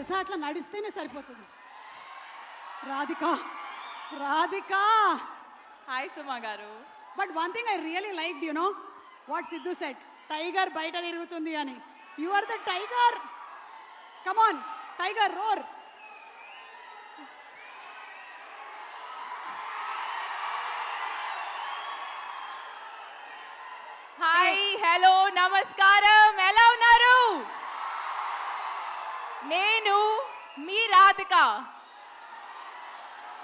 తెలుసా, అట్లా నడిస్తేనే సరిపోతుంది. Radhika, Radhika. Hi Suma garu. But one thing I really like, you know what Siddhu said, tiger బయట తిరుగుతుంది అని. You are the tiger. Come on tiger, roar. Hi, hello, నమస్కారం. ఎలా ఉన్నారు? నేను మీ రాధిక.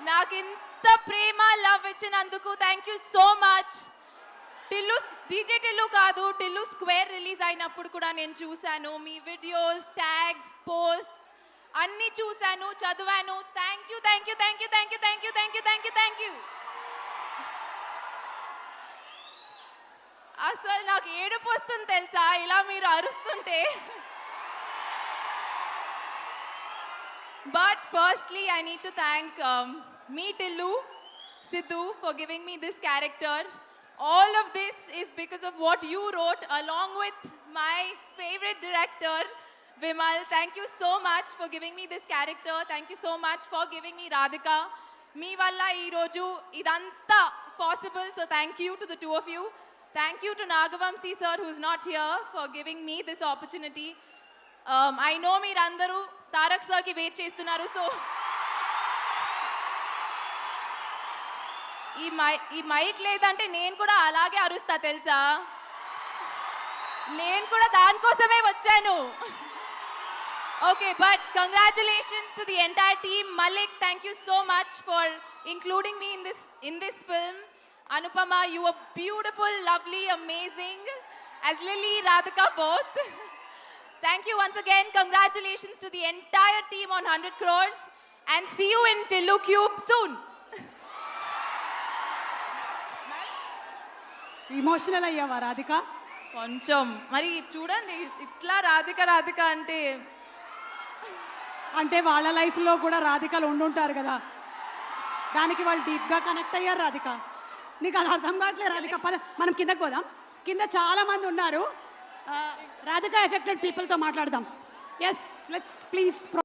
నాకు ఇంత ప్రేమ లవ్ ఇచ్చినందుకు thank you so much. Tillu DJ Tillu కాదు, టిల్లు స్క్వేర్ రిలీజ్ అయినప్పుడు కూడా నేను చూశాను. మీ వీడియోస్, ట్యాగ్స్, పోస్ట్ అన్నీ చూశాను, చదివాను. Thank you, thank you, thank you, thank you, thank you, thank you, thank you, thank you. అసలు నాకు ఏడుపు వస్తుంది తెలుసా ఇలా మీరు అరుస్తుంటే. But firstly, I need to thank me, Tillu, Sidhu, for giving me this character. All of this is because of what you wrote along with my favorite director, Vimal. Thank you so much for giving me this character. Thank you so much for giving me Radhika. Me valla ee roju idanta possible. So thank you to the two of you. Thank you to Nagavamsi sir, who's not here, for giving me this opportunity. I know మీరందరూ తారక్ సార్కి wait చేస్తున్నారు. So ఈ mic లేదంటే నేను కూడా అలాగే అరుస్తా తెలుసా. నేను కూడా దానికోసమే వచ్చాను. Okay, but congratulations to the entire team. Malik, thank you so much for including me in this film. Anupama, you were beautiful, lovely, amazing as Lily, Radhika both. Thank you once again. Congratulations to the entire team on 100 crores and see you in Tillu Cube soon. Emotional అయ్యావా రాధిక? కొంచెం మరి చూడండి, ఇట్లా రాధిక రాధిక అంటే అంటే వాళ్ళ లైఫ్లో కూడా రాధికలు ఉండుంటారు కదా, దానికి వాళ్ళు డీప్గా కనెక్ట్ అయ్యారు. రాధిక, నీకు అది అర్థం కావట్లేదు. రాధిక, పద మనం కిందకి పోదాం. కింద చాలా మంది ఉన్నారు. రాధిక ఎఫెక్టెడ్ పీపుల్తో మాట్లాడదాం. Yes, let's please.